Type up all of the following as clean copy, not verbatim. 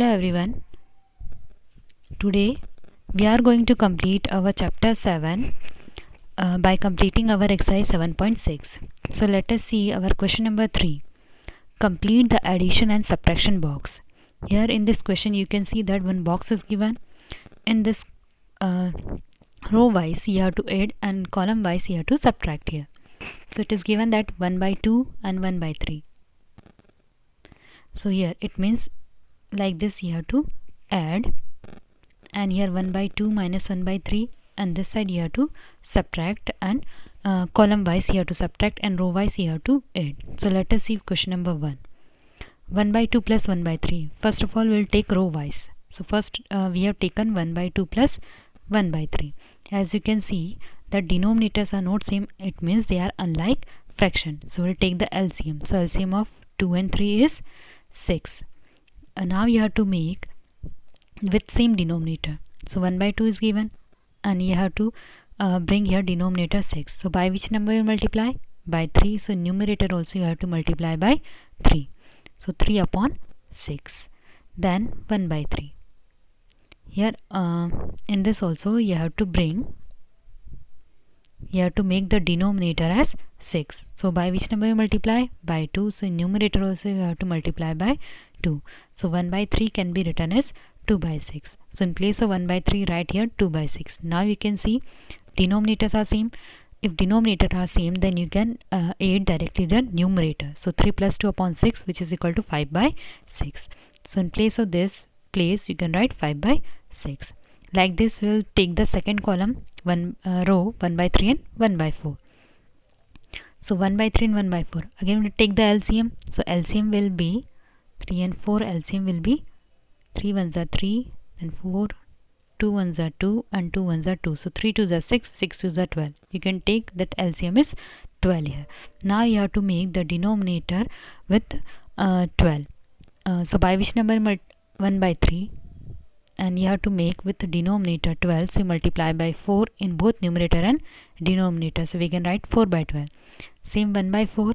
Hello everyone. Today we are going to complete our chapter 7 by completing our exercise 7.6. So let us see our question number 3. Complete the addition and subtraction box. Here in this question you can see that one box is given. In this row wise you have to add and column wise you have to subtract here. So it is given that 1 by 2 and 1 by 3. So here it means like this you have to add, and here 1 by 2 minus 1 by 3, and this side you have to subtract, and column wise you have to subtract and row wise you have to add. So let us see question number 1. 1 by 2 plus 1 by 3. First of all we will take row wise. So first we have taken 1 by 2 plus 1 by 3. As you can see the denominators are not same, it means they are unlike fraction. So we will take the LCM. So LCM of 2 and 3 is 6. Now you have to make with same denominator. So 1 by 2 is given and you have to bring here denominator 6. So by which number you multiply? By 3. So numerator also you have to multiply by 3. So 3 upon 6. Then 1 by 3. Here in this also you have to make the denominator as 6. So by which number you multiply? By 2. So in numerator also you have to multiply by 2. So 1 by 3 can be written as 2 by 6. So in place of 1 by 3 write here 2 by 6. Now you can see denominators are same. If denominator are same then you can add directly the numerator. So 3 plus 2 upon 6 which is equal to 5 by 6. So in place of this place you can write 5 by 6. Like this we will take the second column, one row 1 by 3 and 1 by 4. So 1 by 3 and 1 by 4. Again we will take the LCM. So LCM will be 3 and 4. LCM will be 3 ones are 3 and 4, 2 ones are 2 and 2 ones are 2. So 3 twos are 6, 6 twos are 12. You can take that LCM is 12 here. Now you have to make the denominator with 12. So by which number? 1 by 3, and you have to make with the denominator 12. So you multiply by 4 in both numerator and denominator. So we can write 4 by 12. Same 1 by 4.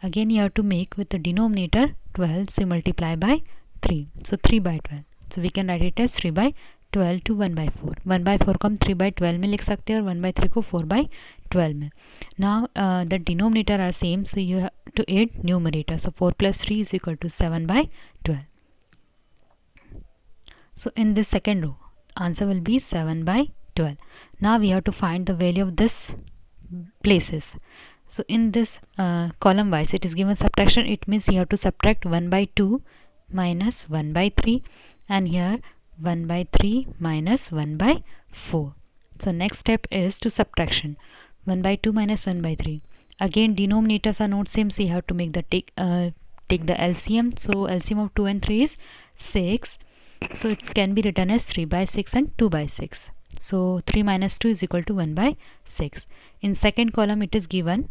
Again you have to make with the denominator 12. So you multiply by 3. So 3 by 12. So we can write it as 3 by 12 to 1 by 4. 1 by 4 को हम 3 by 12 में लिख सकते हैं और 1 by 3 को 4 by 12 में. Now the denominator are same, so you have to add numerator. So 4 plus 3 is equal to 7 by 12. So in this second row answer will be 7 by 12. Now we have to find the value of this places. So in this column wise it is given subtraction. It means you have to subtract 1 by 2 minus 1 by 3, and here 1 by 3 minus 1 by 4. So next step is to subtraction. 1 by 2 minus 1 by 3. Again denominators are not same, so you have to make the take the LCM. So LCM of 2 and 3 is 6. So it can be written as 3 by 6 and 2 by 6. So 3 minus 2 is equal to 1 by 6. In second column it is given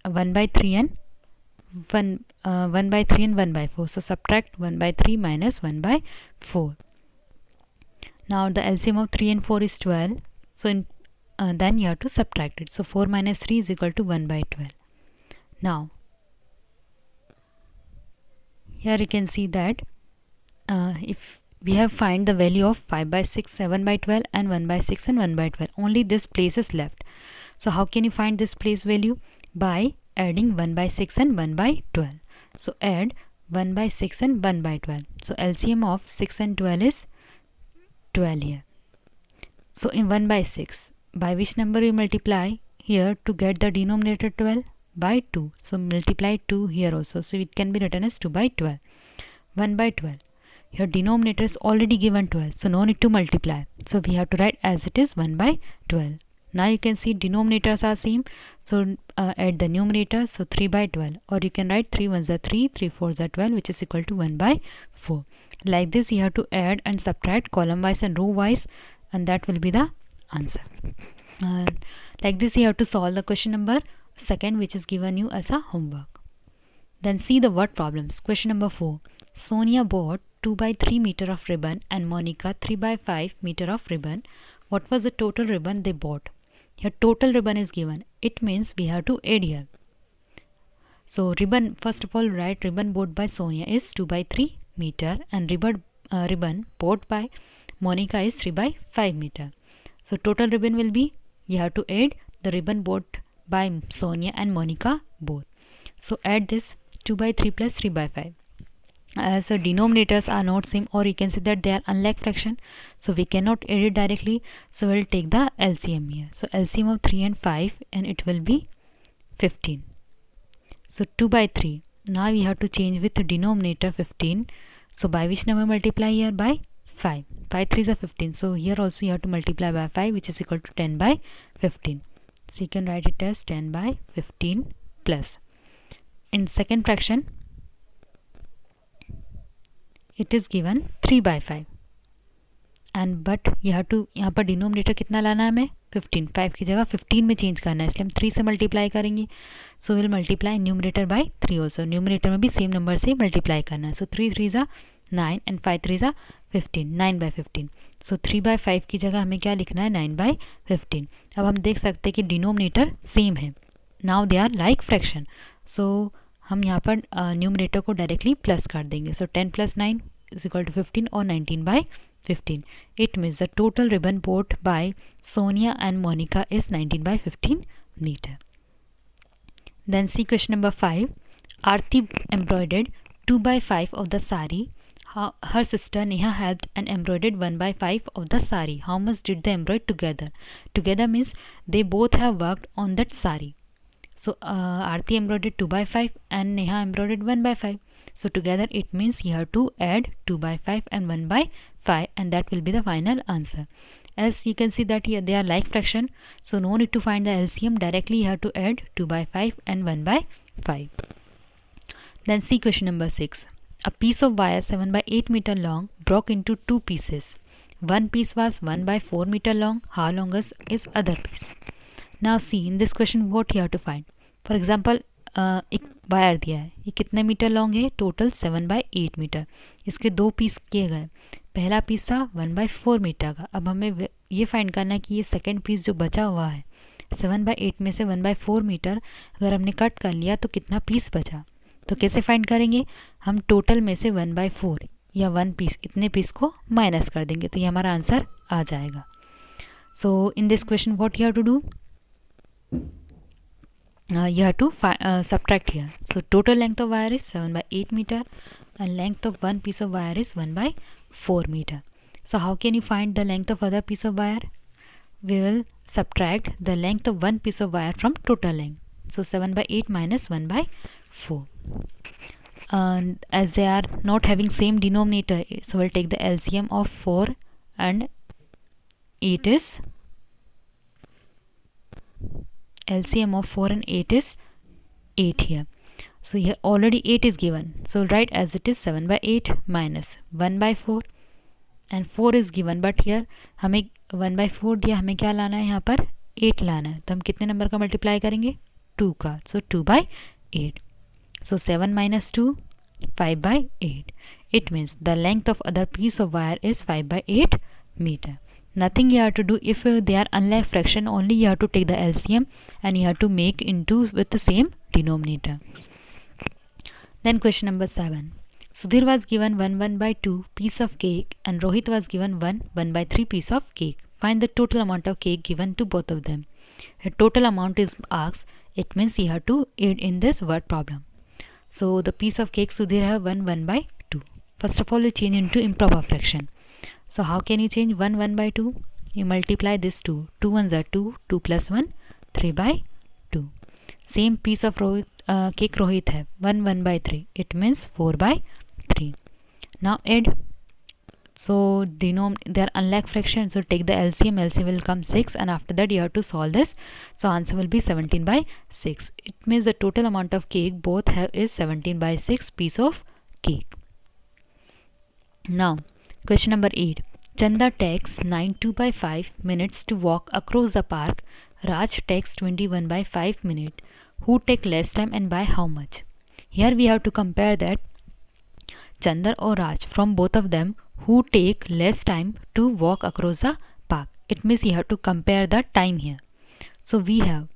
1 by 3 and 1 by 3 and 1 by 4. So subtract 1 by 3 minus 1 by 4. Now the LCM of 3 and 4 is 12. So then you have to subtract it. So 4 minus 3 is equal to 1 by 12. Now here you can see that if we have find the value of 5 by 6, 7 by 12 and 1 by 6 and 1 by 12. Only this place is left. So how can you find this place value? By adding 1 by 6 and 1 by 12. So add 1 by 6 and 1 by 12. So LCM of 6 and 12 is 12 here. So in 1 by 6, by which number you multiply here to get the denominator 12? By 2. So multiply 2 here also. So it can be written as 2 by 12. 1 by 12. Your denominator is already given 12. So no need to multiply. So we have to write as it is 1 by 12. Now you can see denominators are same. So add the numerator. So 3 by 12. Or you can write 3 ones are 3, 3 fours are 12, which is equal to 1 by 4. Like this you have to add and subtract column wise and row wise, and that will be the answer. Like this you have to solve the question number 2, which is given you as a homework. Then see the word problems. Question number 4. Sonia bought 2 by 3 meter of ribbon and Monica 3 by 5 meter of ribbon. What was the total ribbon they bought? Here total ribbon is given. It means we have to add here. So ribbon, first of all write ribbon bought by Sonia is 2 by 3 meter and ribbon ribbon bought by Monica is 3 by 5 meter. So total ribbon will be, you have to add the ribbon bought by Sonia and Monica both. So add this 2 by 3 plus 3 by 5. As the denominators are not same, or you can say that they are unlike fraction, so we cannot add it directly, so we'll take the LCM here. So LCM of 3 and 5, and it will be 15. So 2 by 3, now we have to change with the denominator 15, so by which number multiply here? By 5. 5 3s are 15, so here also you have to multiply by 5, which is equal to 10 by 15. So you can write it as 10 by 15 plus. In second fraction, it is given 3 by 5, and but you have to, यहाँ पर denominator कितना लाना है हमें? 15. 5 की जगह 15 में change करना है, इसलिए हम 3 से मल्टीप्लाई करेंगे. So will multiply numerator bye 3 also. Numerator में भी सेम नंबर से मल्टीप्लाई करना है. सो 3 3 ज़ा 9 एंड 5 3 ज़ा 15. 9 by 15. सो 3 by 5 की जगह हमें क्या लिखना है? 9 by 15. अब हम देख सकते हैं कि डिनोमिनेटर सेम है. Now they are like fraction, so हम यहाँ पर न्यूमरेटर को डायरेक्टली प्लस कर देंगे. So 10 plus 9 is equal to 15 or 19 by 15. It means the total ribbon bought by Sonia and Monica is 19 by 15 meter. Then see question number 5. Aarti embroidered 2 by 5 of the sari. Her sister Neha helped and embroidered 1 by 5 of the sari. How much did they embroider together? Together means they both have worked on that sari. So Aarti embroidered 2 by 5 and Neha embroidered 1 by 5. So together it means you have to add 2 by 5 and 1 by 5, and that will be the final answer. As you can see that here they are like fraction, so no need to find the LCM, directly you have to add 2 by 5 and 1 by 5. Then see question number 6. A piece of wire 7 by 8 meter long broke into 2 pieces. One piece was 1 by 4 meter long. How long is other piece? Now see in this question what you have to find. For example, एक wire दिया है, ये कितने metre long है? Total 7 by 8 metre. इसके 2 piece किए गए. पहला पीस था 1 by 4 मीटर का. अब हमें ये फाइंड करना है कि ये सेकंड पीस जो बचा हुआ है 7 by 8 में से 1 by 4 मीटर अगर हमने कट कर लिया तो कितना पीस बचा. तो कैसे फाइंड करेंगे? हम टोटल में से 1 by 4 या 1 पीस, इतने पीस को माइनस कर देंगे, तो ये हमारा आंसर आ जाएगा. So in this question what you have to do? You have to subtract here. So total length of wire is 7 by 8 meter and length of one piece of wire is 1 by 4 meter. So how can you find the length of other piece of wire? We will subtract the length of one piece of wire from total length. So 7 by 8 minus 1 by 4. And as they are not having same denominator, so we'll take the LCM of 4 and 8 is LCM of 4 and 8 is 8 here. So here already 8 is given, so write as it is 7 by 8 minus 1 by 4 and 4 is given, but here हमें 1 by 4 दिया, हमें क्या लाना है? यहाँ पर 8 लाना है, तो हम कितने नंबर का मल्टीप्लाई करेंगे? 2 का. So 2 by 8. So 7 minus 2, 5 by 8. It means the length of other piece of wire is 5 by 8 meter. Nothing you have to do. If they are unlike fraction, only you have to take the LCM and you have to make into with the same denominator. Then question number 7. Sudhir was given 1 by 2 piece of cake and Rohit was given 1 by 3 piece of cake. Find the total amount of cake given to both of them. The total amount is asked. It means you have to add in this word problem. So the piece of cake Sudhir have 1 by 2. First of all, you change into improper fraction. So how can you change 1 by 2? You multiply this 2. 2 ones are 2. 2 plus 1, 3 by 2. Same piece of cake Rohit have 1 by 3. It means 4 by 3. Now add. So they are unlike fraction. So take the LCM. LCM will come 6, and after that you have to solve this. So answer will be 17 by 6. It means the total amount of cake both have is 17 by 6 piece of cake. Now question number 8. Chanda takes 2 by 5 minutes to walk across the park. Raj takes 21 by 5 minutes. Who take less time and by how much? Here we have to compare that Chandar or Raj, from both of them, who take less time to walk across the park. It means you have to compare the time here. So we have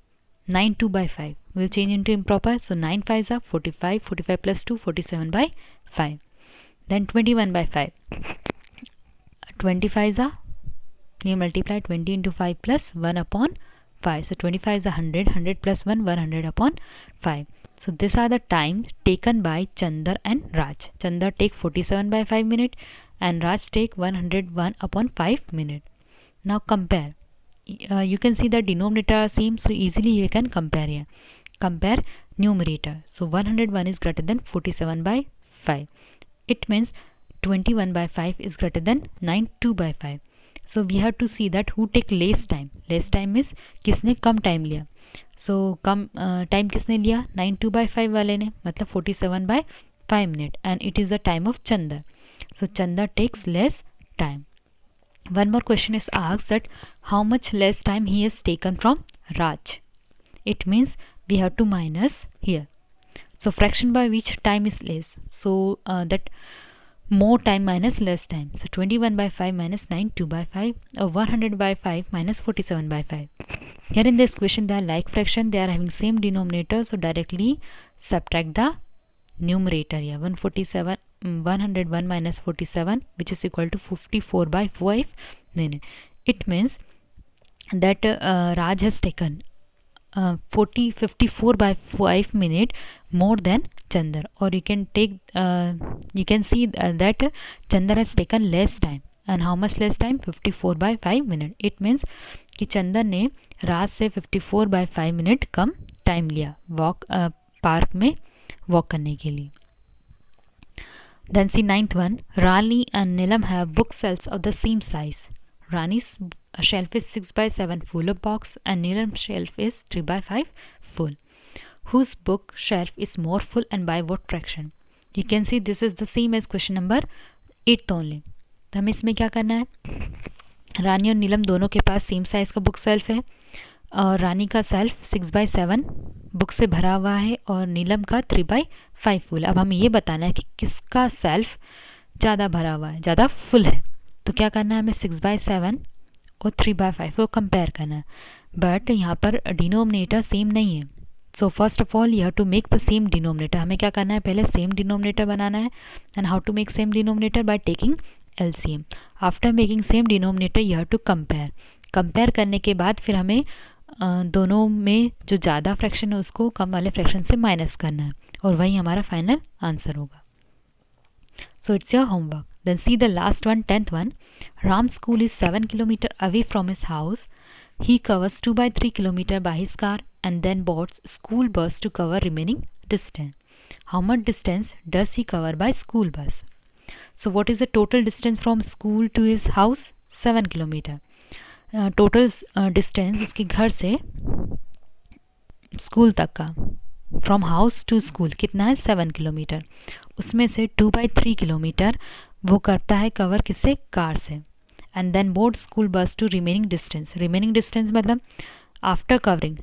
2 by 5. We'll change into improper. So 9 5s are 45. 45 plus 2, 47 by 5. Then 21 by 5. 25 is a, you multiply 20 into 5 plus 1 upon 5. So 25 is a 100, 100 plus 1, 100 upon 5. So these are the times taken by Chandar and Raj. Chandar take 47 by 5 minutes and Raj take 101 upon 5 minutes. Now compare. You can see the denominator are same, so easily you can compare here. Compare numerator. So 101 is greater than 47 by 5. It means 21 by 5 is greater than 92 by 5. So we have to see that who take less time. Less time is किसने कम time लिया. So कम time किसने लिया, 92 by 5 वाले ने, मतलब 47 by 5 minutes, and it is the time of Chandar. So Chandar takes less time. One more question is asked that how much less time he has taken from Raj. It means we have to minus here. So fraction by which time is less. So that more time minus less time. So 21 by 5 minus 92 by 5, or 100 by 5 minus 47 by 5. Here in this question they are like fraction, they are having same denominator, so directly subtract the numerator here. 101 minus 47, which is equal to 54 by 5. It means that Raj has taken 54 by 5 minutes more than Chandar, or you can take you can see that Chandar has taken less time. And how much less time? 54 by 5 minutes. It means कि चंदर ने राज से 54 by 5 minute come time लिया walk park में walk करने के लिए. Then see ninth one. Rani and Nilam have book shelves of the same size. Rani's shelf is 6 by 7 full of box and Nilam's shelf is 3 by 5 full. Whose book shelf is more full and by what fraction? You can see this is the same as question number 8 only. तो हमें इसमें क्या करना है, रानी और नीलम दोनों के पास same size का बुक सेल्फ है, और रानी का सेल्फ 6 by 7 बुक से भरा हुआ है और नीलम का 3 by 5 फुल. अब हमें ये बताना है कि किसका सेल्फ ज़्यादा भरा हुआ है, ज़्यादा फुल है. तो क्या करना है, हमें 6 by 7 और 3 by 5 को कंपेयर करना है. बट यहाँ पर डिनोमिनेटर सेम नहीं है. So first of all you have to make the same denominator. हमें क्या करना है, पहले सेम डिनोमिनेटर बनाना है. And how to make same denominator? By taking LCM. After making same denominator you have to compare. Compare करने के बाद फिर हमें दोनों में जो ज़्यादा फ्रैक्शन है उसको कम वाले फ्रैक्शन से माइनस करना है, और वही हमारा फाइनल आंसर होगा. So it's your homework. Then see the last one, 10th one. Ram's school is 7 kilometers away from his house. He covers 2 by 3 kilometers by his car and then boards school bus to cover remaining distance. How much distance does he cover by school bus? So what is the total distance from school to his house? 7 kilometers. Total distance उसके घर से school तक का, from house to school, कितना है? 7 kilometre. उसमें से 2 by 3 kilometre वो करता है कवर किससे? कार से. And then board school bus to remaining distance. Remaining distance मतलब आफ्टर कवरिंग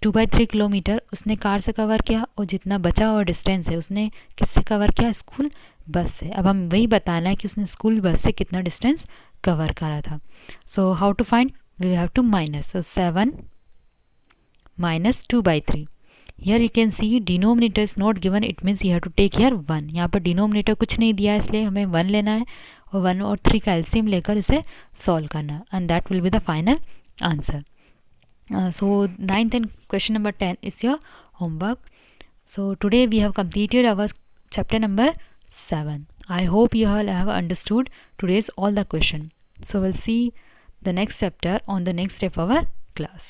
2 by 3 किलोमीटर उसने कार से कवर किया, और जितना बचा हुआ डिस्टेंस है उसने किससे कवर किया? स्कूल बस से. अब हम वही बताना है कि उसने स्कूल बस से कितना डिस्टेंस कवर करा था. So how to find? We have to minus. So 7 minus 2 by 3. Here you can see denominator is not given, it means you have to take here 1. यहाँ पर denominator कुछ नहीं दिया है, इसलिए हमें 1 लेना है और 1 और 3 का LCM लेकर इसे सॉल्व करना है, and that will be the final answer. So 9th and question number 10 is your homework. So today we have completed our chapter number 7. I hope you all have understood today's all the question. So we'll see the next chapter on the next day of our class.